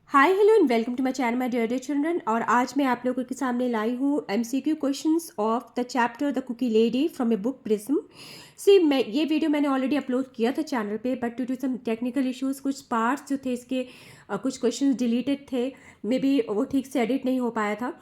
Hi hello and welcome to my channel my dear dear children. और आज मैं आप लोगों के सामने लाई हूँ MCQ questions of the chapter the cookie lady from a book Prism. मैं ये वीडियो मैंने ऑलरेडी अपलोड किया था चैनल पे, but due to some technical issues कुछ पार्ट्स जो थे इसके कुछ क्वेश्चंस डिलीटेड थे, मे बी वो ठीक से एडिट नहीं हो पाया था।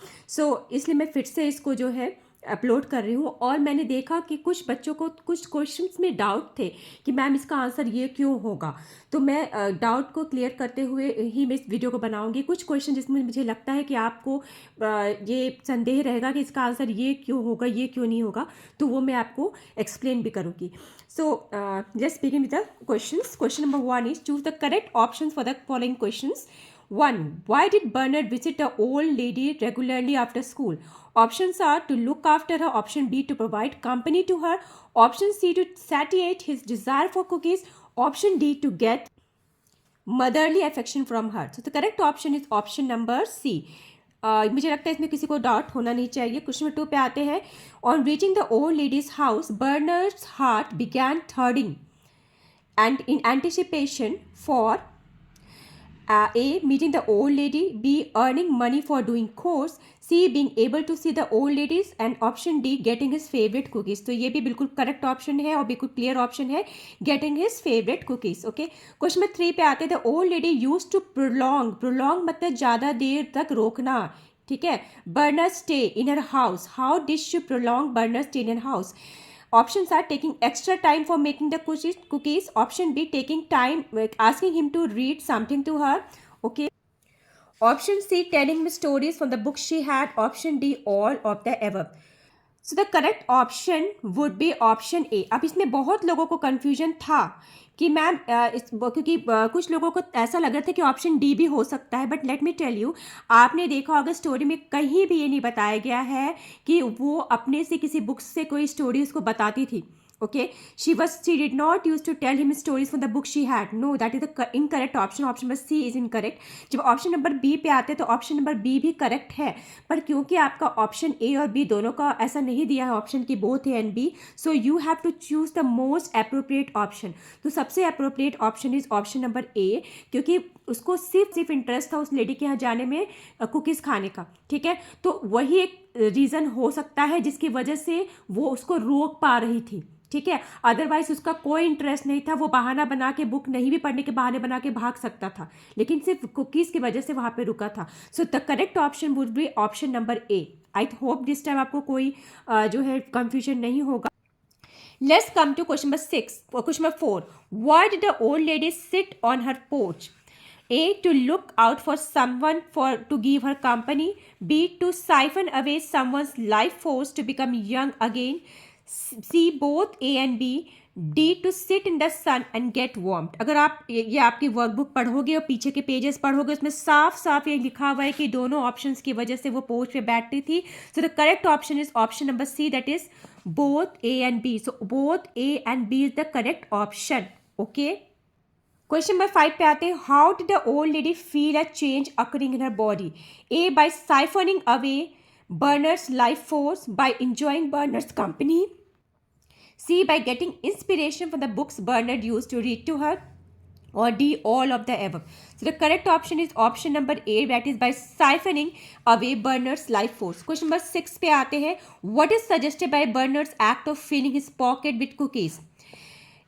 इसलिए मैं फिर से इसको जो है अपलोड कर रही हूँ। और मैंने देखा कि कुछ बच्चों को कुछ क्वेश्चंस में डाउट थे कि मैम इसका आंसर ये क्यों होगा, तो मैं डाउट को क्लियर करते हुए ही मैं इस वीडियो को बनाऊंगी। कुछ क्वेश्चन जिसमें मुझे लगता है कि आपको ये संदेह रहेगा कि इसका आंसर ये क्यों होगा, ये क्यों नहीं होगा, तो वो मैं आपको एक्सप्लेन भी करूँगी। Let's begin with the questions. Question number 1 is choose the correct options for the following questions. 1. Why did Bernard visit the old lady regularly after school? Options are to look after her, option B to provide company to her, option C to satiate his desire for cookies, option D to get motherly affection from her. So the correct option is option number C. मुझे लगता है इसमें किसी को doubt होना नहीं चाहिए। Question number 2 पे आते हैं। On reaching the old lady's house Bernard's heart began thudding and in anticipation for A. Meeting the old lady, B. Earning money for doing chores, C. Being able to see the old ladies, and option D. Getting his favorite cookies. तो ये भी बिल्कुल correct option है और बिल्कुल clear option है, getting his favourite cookies. Okay, question number 3 पे आते हैं। The old lady use to prolong मतलब ज़्यादा देर तक रोकना, ठीक है। Burner stay in her house, how did she prolong burner stay in her house? Options are taking extra time for making the cookies. Option B, taking time, asking him to read something to her. Okay. Option C, telling me stories from the books she had. Option D, all of the above. So the correct option would be option A. अब इसमें बहुत लोगों को confusion था कि ma'am क्योंकि कुछ लोगों को ऐसा लग रहा था कि ऑप्शन डी भी हो सकता है, but let me tell you, आपने देखा होगा स्टोरी में कहीं भी ये नहीं बताया गया है कि वो अपने से किसी बुक्स से कोई स्टोरी उसको बताती थी। Okay, she did not used to tell him stories from the book she had. No, that is the incorrect option. Option number C is incorrect. जब ऑप्शन नंबर बी पे आते हैं तो ऑप्शन नंबर बी भी correct है, पर क्योंकि आपका ऑप्शन ए और बी दोनों का ऐसा नहीं दिया है ऑप्शन की both A and B, so you have to choose the most appropriate option. तो सबसे appropriate option is option number A, क्योंकि उसको सिर्फ इंटरेस्ट था उस लेडी के यहाँ जाने में कुकीज़ खाने का, ठीक है। तो वही एक रीज़न हो सकता है जिसकी वजह से वो उसको रोक पा रही थी, ठीक है। अदरवाइज उसका कोई इंटरेस्ट नहीं था, वो बहाना बना के बुक नहीं भी पढ़ने के बहाने बना के भाग सकता था, लेकिन सिर्फ कुकीज़ की वजह से वहाँ पे रुका था। So the correct option would be option number A. I hope this time आपको कोई जो है कंफ्यूजन नहीं होगा। Let's come to question number 6। Question number 4, why did the old lady sit on her porch? A, to look out for someone to give her company. B, to siphon away someone's life force to become young again. C, both A and B. D, to sit in the sun and get warmed. अगर आप ये आपकी workbook पढ़ोगे और पीछे के pages पढ़ोगे, उसमें साफ साफ ये लिखा हुआ है कि दोनों ऑप्शंस की वजह से वो पोर्च पे बैठती थी। So the correct option is option number C, that is both A and B. So both A and B is the correct option. Okay, question number 5 पे आते हैं। How did the old lady feel a change occurring in her body? A, by siphoning away burner's life force, by enjoying burner's company, C, by getting inspiration from the books Bernard used to read to her, or D, all of the above. So the correct option is option number A, that is by siphoning away Bernard's life force. Question number 6 पे आते हैं। What is suggested by Bernard's act of filling his pocket with cookies?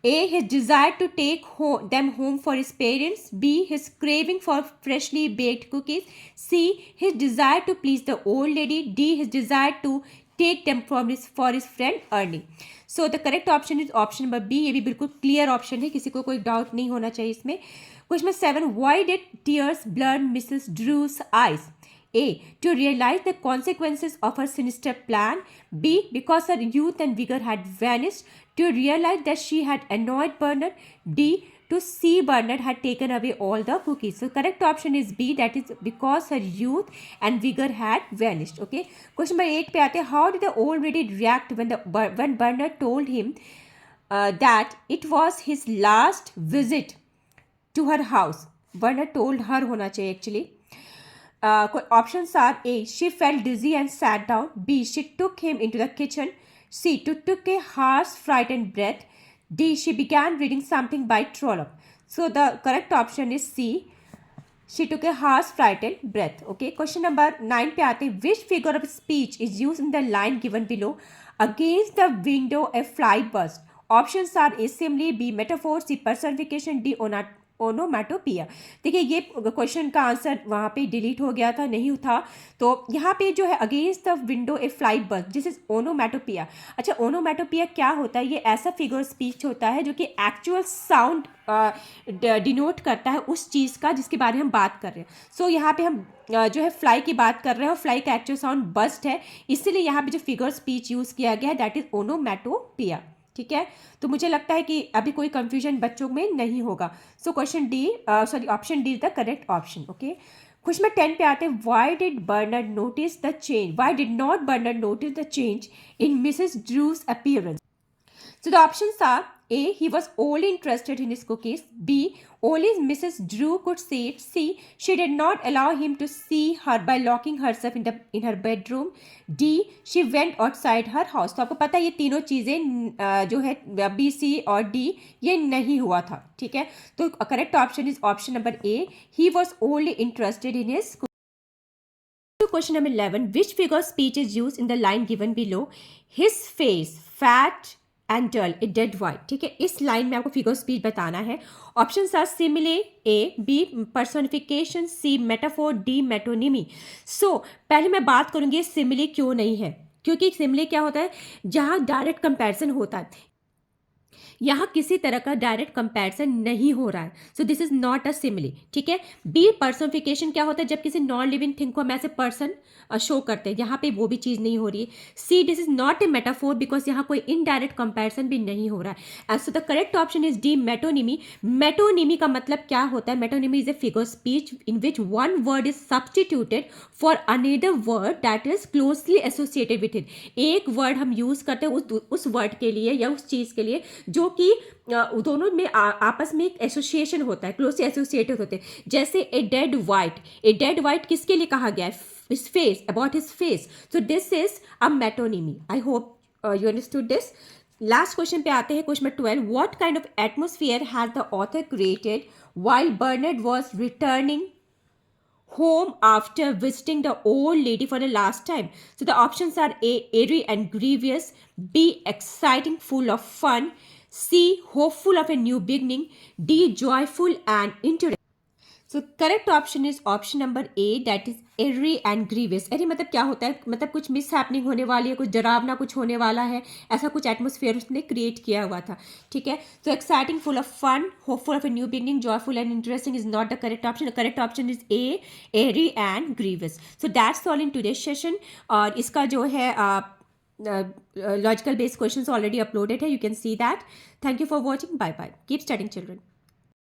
A, his desire to take them home for his parents. B, his craving for freshly baked cookies. C, his desire to please the old lady. D, his desire to take them for his friend Ernie. So the correct option is option number B. ये भी बिल्कुल clear option है, किसी को कोई doubt नहीं होना चाहिए इसमें। Question 7, why did tears blur Mrs. Drew's eyes? A, to realize the consequences of her sinister plan. B, because her youth and vigor had vanished. To realize that she had annoyed Bernard. D, to see Bernard had taken away all the cookies. So correct option is B, that is because her youth and vigor had vanished. Okay, question number 8 पे आते हैं। How did the old lady react when Bernard told him that it was his last visit to her house? Bernard told her होना चाहिए actually. Options are A, she felt dizzy and sat down. B, she took him into the kitchen. C, took a harsh frightened breath. D, she began reading something by Trollope. So the correct option is C. She took a hoarse frightened breath. Okay, question number 9 पे आते हैं. Which figure of speech is use in the line given below. Against the window a fly buzzed. Options are A simile, B metaphor, C personification, D onomatopoeia. देखिए ये question का answer वहाँ पे delete हो गया था, नहीं था. तो यहाँ पे जो है against the window a fly बस, दिस इज ओनोमैटोपिया. अच्छा, ओनोमैटोपिया क्या होता है? ये ऐसा फिगर स्पीच होता है जो कि एक्चुअल साउंड डिनोट करता है उस चीज़ का जिसके बारे में हम बात कर रहे हैं. सो यहाँ पे हम जो है फ्लाई की बात कर रहे हैं और फ्लाई का एक्चुअल साउंड बस्ट है, इसीलिए यहाँ पे जो फिगर स्पीच यूज़ किया गया है दैट इज ओनोमैटोपिया. ठीक है, तो मुझे लगता है कि अभी कोई कंफ्यूजन बच्चों में नहीं होगा. So question D, sorry option D is the correct option. Okay, question number 10 पे आते हैं. Why did Bernard notice the change, why did not Bernard notice the change in Mrs ड्रूज appearance. So the options are A. He was only interested in his cookies. B. Only Mrs. Drew could see it. C. She did not allow him to see her by locking herself in her bedroom. D. She went outside her house. तो आपको पता है ये तीनों चीज़ें जो है B, C और D ये नहीं हुआ था. ठीक है, तो correct option is option number A. He was only interested in his cookies. Question number 11. Which figure of speech is used in the line given below? His face, fat and dull, a dead white. ठीक है, इस line में आपको figure speech बताना है. Option are simile, A, B personification, C metaphor, D metonymy. So पहले मैं बात करूंगी सिमिले क्यों नहीं है, क्योंकि सिमिले क्या होता है, जहाँ डायरेक्ट कंपैरिजन होता है, यहाँ किसी तरह का डायरेक्ट कंपैरिजन नहीं हो रहा है. So this is not a simile. ठीक है, बी पर्सनिफिकेशन क्या होता है, जब किसी नॉन लिविंग थिंग को हम ऐसे पर्सन शो करते हैं, यहाँ पे वो भी चीज़ नहीं हो रही है. C, this is not a metaphor because यहाँ कोई इनडायरेक्ट कंपैरिजन भी नहीं हो रहा है. And so the correct option is D metonymy. Metonymy का मतलब क्या होता है? Metonymy is a figure speech in which one word is substituted for another word that is closely associated with it. एक वर्ड हम यूज करते हैं उस वर्ड के लिए या उस चीज़ के लिए जो कि दोनों में आपस में एक एसोसिएशन होता है, क्लोजली एसोसिएटेड होते हैं. जैसे ए डेड वाइट, ए डेड वाइट किसके लिए कहा गया है? His face, about his face. So this is a metonymy. I hope you understood this. Last question पे आते हैं, question number 12. What kind of atmosphere has the author created while Bernard was returning home after visiting the old lady for the last time? So the options are A. Airy and grievous, B. Exciting, full of fun, C. Hopeful of a new beginning, D. Joyful and interesting. So correct option is option number A, that is airy and grievous. airy मतलब क्या होता है? मतलब कुछ miss happening होने वाली है, कुछ डरावना कुछ होने वाला है, ऐसा कुछ एटमोसफियर उसने क्रिएट किया हुआ था. ठीक है, तो exciting, full of fun, hopeful of a new beginning, joyful and interesting is not the correct option. Correct option is A, airy and grievous. So that's all in today's session. और इसका जो है logical based questions already uploaded है, you can see that. Thank you for watching. Bye bye. Keep studying children.